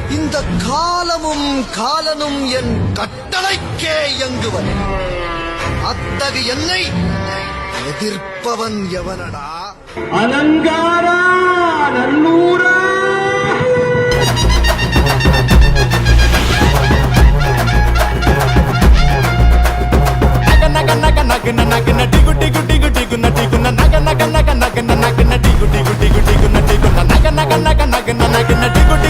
இந்த காலமும் காலனும் என் கட்டளைக்கே இயங்குவன். அத்தகு என்னை எதிர்ப்பவன் எவனடா? அலங்காரா நல்லூரா nag